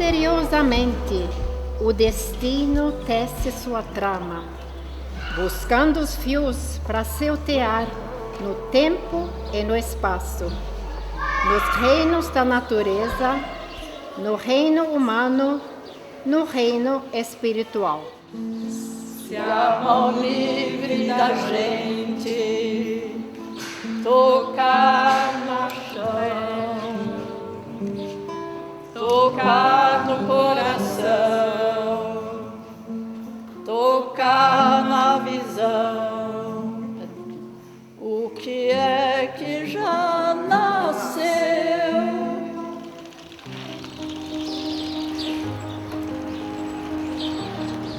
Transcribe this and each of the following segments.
Misteriosamente, o destino tece sua trama, buscando os fios para saltear no tempo e no espaço, nos reinos da natureza, no reino humano, no reino espiritual. Se a mão livre da gente tocar no chão, tocar no coração, tocar na visão, o que é que já nasceu?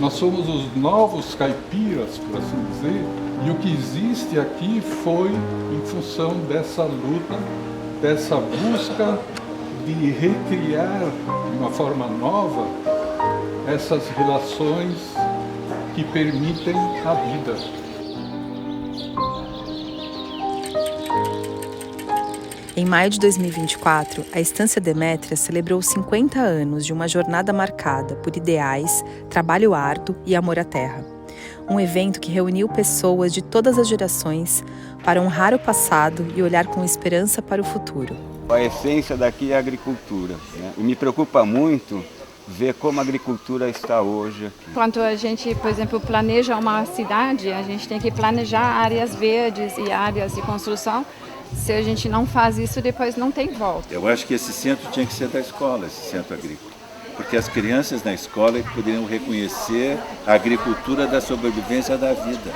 Nós somos os novos caipiras, por assim dizer, e o que existe aqui foi em função dessa luta, dessa busca de recriar de uma forma nova essas relações que permitem a vida. Em maio de 2024, a Estância Demétria celebrou 50 anos de uma jornada marcada por ideais, trabalho árduo e amor à terra. Um evento que reuniu pessoas de todas as gerações para honrar o passado e olhar com esperança para o futuro. A essência daqui é a agricultura, né? E me preocupa muito ver como a agricultura está hoje aqui. Quando a gente, por exemplo, planeja uma cidade, a gente tem que planejar áreas verdes e áreas de construção. Se a gente não faz isso, depois não tem volta. Eu acho que esse centro tinha que ser da escola, esse centro agrícola. Porque as crianças na escola poderiam reconhecer a agricultura da sobrevivência da vida.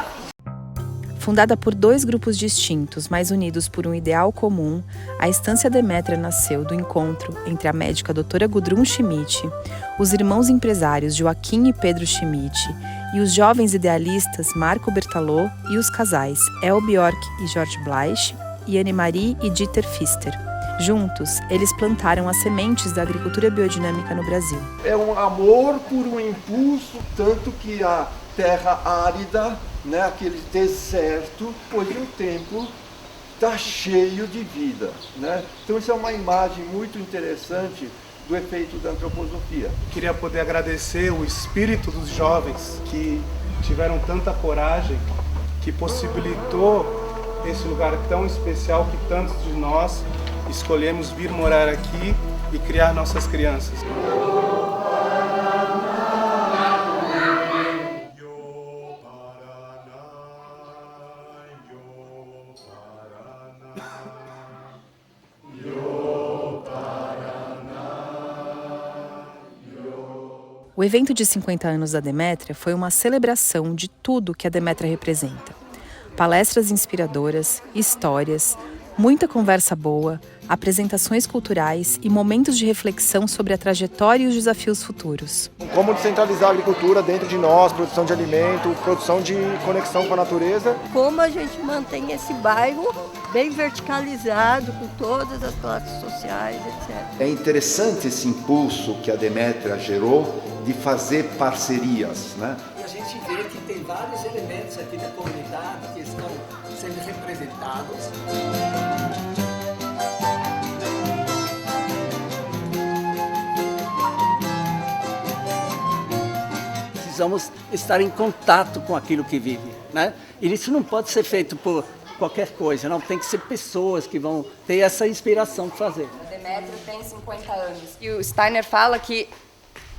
Fundada por 2 grupos distintos, mas unidos por um ideal comum, a Estância Demétria nasceu do encontro entre a médica doutora Gudrun Schmidt, os irmãos empresários Joaquim e Pedro Schmidt e os jovens idealistas Marco Bertalot e os casais El Bjork e George Bleich e Anne-Marie e Dieter Pfister. Juntos, eles plantaram as sementes da agricultura biodinâmica no Brasil. É um amor por um impulso, tanto que a terra árida, né, aquele deserto, depois de um tempo, está cheio de vida, né? Então isso é uma imagem muito interessante do efeito da antroposofia. Queria poder agradecer o espírito dos jovens que tiveram tanta coragem, que possibilitou esse lugar tão especial que tantos de nós escolhemos vir morar aqui e criar nossas crianças. O evento de 50 anos da Demétria foi uma celebração de tudo que a Demétria representa. Palestras inspiradoras, histórias, muita conversa boa, apresentações culturais e momentos de reflexão sobre a trajetória e os desafios futuros. Como descentralizar a agricultura dentro de nós, produção de alimento, produção de conexão com a natureza. Como a gente mantém esse bairro bem verticalizado, com todas as classes sociais, etc. É interessante esse impulso que a Demétria gerou de fazer parcerias, né? E a gente vê que tem vários elementos aqui da comunidade que estão sendo representados. Precisamos estar em contato com aquilo que vive, né? E isso não pode ser feito por qualquer coisa, não, tem que ser pessoas que vão ter essa inspiração de fazer. A Demétria tem 50 anos e o Steiner fala que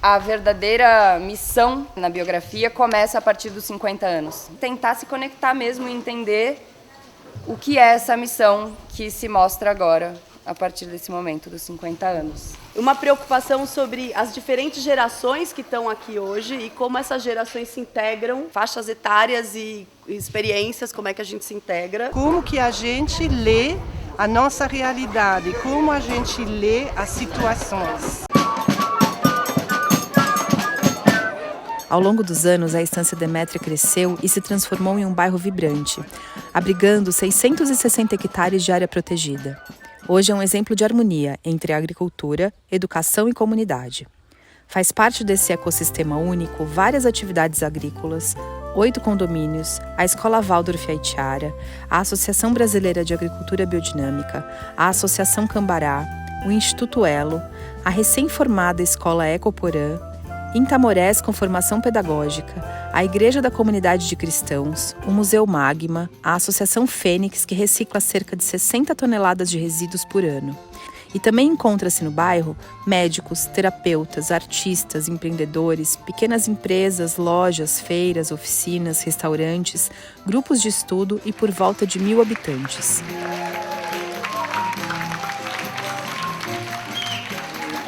a verdadeira missão na biografia começa a partir dos 50 anos. Tentar se conectar mesmo e entender o que é essa missão que se mostra agora, a partir desse momento dos 50 anos. Uma preocupação sobre as diferentes gerações que estão aqui hoje e como essas gerações se integram, faixas etárias e experiências, como é que a gente se integra. Como que a gente lê a nossa realidade, como a gente lê as situações. Ao longo dos anos, a Estância Demétria cresceu e se transformou em um bairro vibrante, abrigando 660 hectares de área protegida. Hoje é um exemplo de harmonia entre a agricultura, educação e comunidade. Faz parte desse ecossistema único várias atividades agrícolas, 8 condomínios, a Escola Waldorf Aitiara, a Associação Brasileira de Agricultura Biodinâmica, a Associação Cambará, o Instituto Elo, a recém-formada Escola Ecoporã, Intamorés com formação pedagógica, a Igreja da Comunidade de Cristãos, o Museu Magma, a Associação Fênix, que recicla cerca de 60 toneladas de resíduos por ano. E também encontra-se no bairro médicos, terapeutas, artistas, empreendedores, pequenas empresas, lojas, feiras, oficinas, restaurantes, grupos de estudo e por volta de 1.000 habitantes.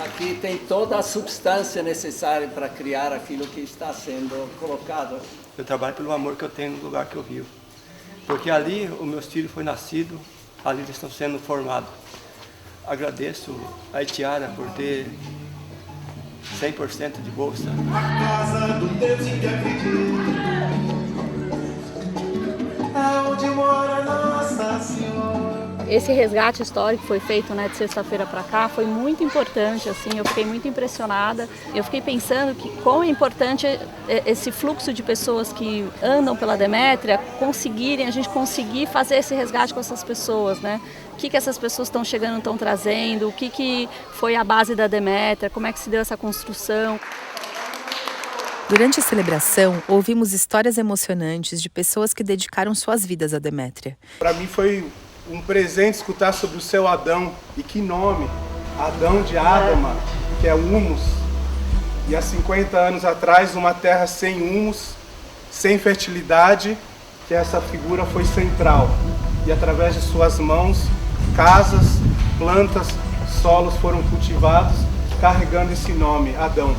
Aqui tem toda a substância necessária para criar aquilo que está sendo colocado. Eu trabalho pelo amor que eu tenho no lugar que eu vivo. Porque ali o meu filho foi nascido, ali eles estão sendo formados. Agradeço a Itiara por ter 100% de bolsa. A casa do Deus em que acredito, aonde mora Nossa Senhora. Esse resgate histórico que foi feito, né, de sexta-feira para cá foi muito importante, assim, eu fiquei muito impressionada. Eu fiquei pensando que como é importante esse fluxo de pessoas que andam pela Demétria a gente conseguir fazer esse resgate com essas pessoas, né? O que essas pessoas estão chegando, estão trazendo, o que foi a base da Demétria, como é que se deu essa construção. Durante a celebração, ouvimos histórias emocionantes de pessoas que dedicaram suas vidas à Demétria. Para mim foi um presente escutar sobre o seu Adão. E que nome! Adão de Adama, que é humus. E há 50 anos atrás, uma terra sem humus, sem fertilidade, que essa figura foi central. E através de suas mãos, casas, plantas, solos foram cultivados, carregando esse nome, Adão.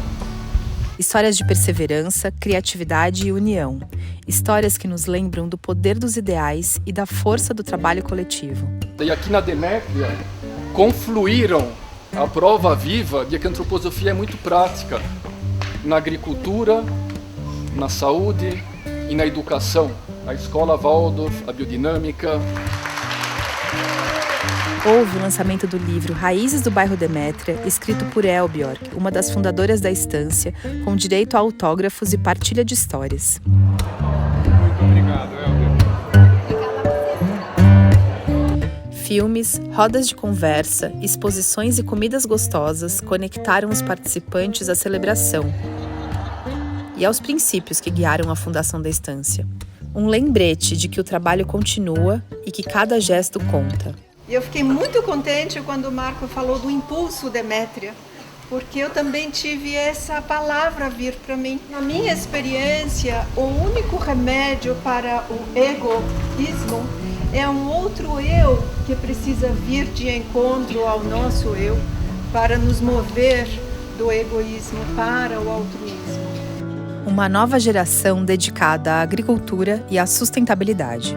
Histórias de perseverança, criatividade e união. Histórias que nos lembram do poder dos ideais e da força do trabalho coletivo. E aqui na Demétria confluíram a prova viva de que a antroposofia é muito prática na agricultura, na saúde e na educação. A escola Waldorf, a biodinâmica. Houve o lançamento do livro Raízes do Bairro Demétria, escrito por Elbjorg, uma das fundadoras da estância, com direito a autógrafos e partilha de histórias. Muito obrigado, Elbjorg. Filmes, rodas de conversa, exposições e comidas gostosas conectaram os participantes à celebração e aos princípios que guiaram a fundação da estância. Um lembrete de que o trabalho continua e que cada gesto conta. E eu fiquei muito contente quando o Marco falou do impulso Demétria, porque eu também tive essa palavra vir para mim. Na minha experiência, o único remédio para o egoísmo é um outro eu que precisa vir de encontro ao nosso eu para nos mover do egoísmo para o altruísmo. Uma nova geração dedicada à agricultura e à sustentabilidade.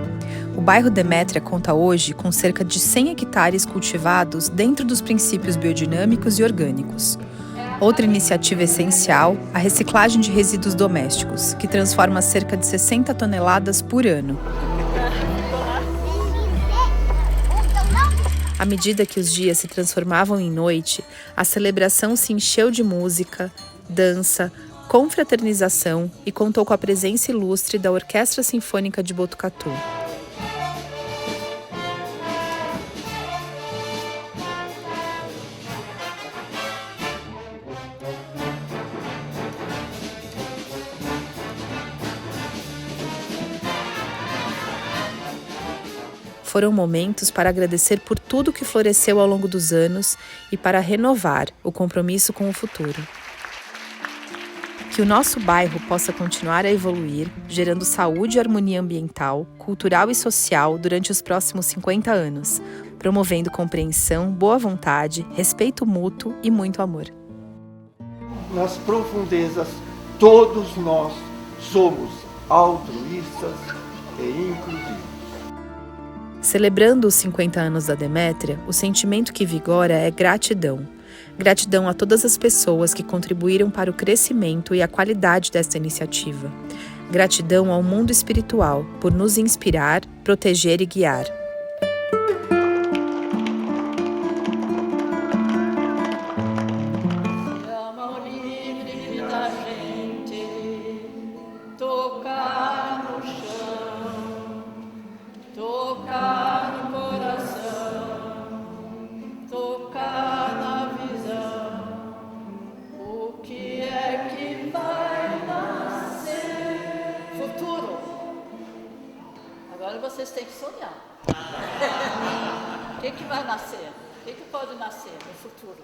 O bairro Demétria conta hoje com cerca de 100 hectares cultivados dentro dos princípios biodinâmicos e orgânicos. Outra iniciativa essencial, a reciclagem de resíduos domésticos, que transforma cerca de 60 toneladas por ano. À medida que os dias se transformavam em noite, a celebração se encheu de música, dança, confraternização e contou com a presença ilustre da Orquestra Sinfônica de Botucatu. Foram momentos para agradecer por tudo que floresceu ao longo dos anos e para renovar o compromisso com o futuro. Que o nosso bairro possa continuar a evoluir, gerando saúde e harmonia ambiental, cultural e social durante os próximos 50 anos, promovendo compreensão, boa vontade, respeito mútuo e muito amor. Nas profundezas, todos nós somos altruístas e inclusivos. Celebrando os 50 anos da Demétria, o sentimento que vigora é gratidão. Gratidão a todas as pessoas que contribuíram para o crescimento e a qualidade desta iniciativa. Gratidão ao mundo espiritual por nos inspirar, proteger e guiar. Tocar no coração, tocar na visão. Agora vocês têm que sonhar. O que vai nascer? O que pode nascer no futuro?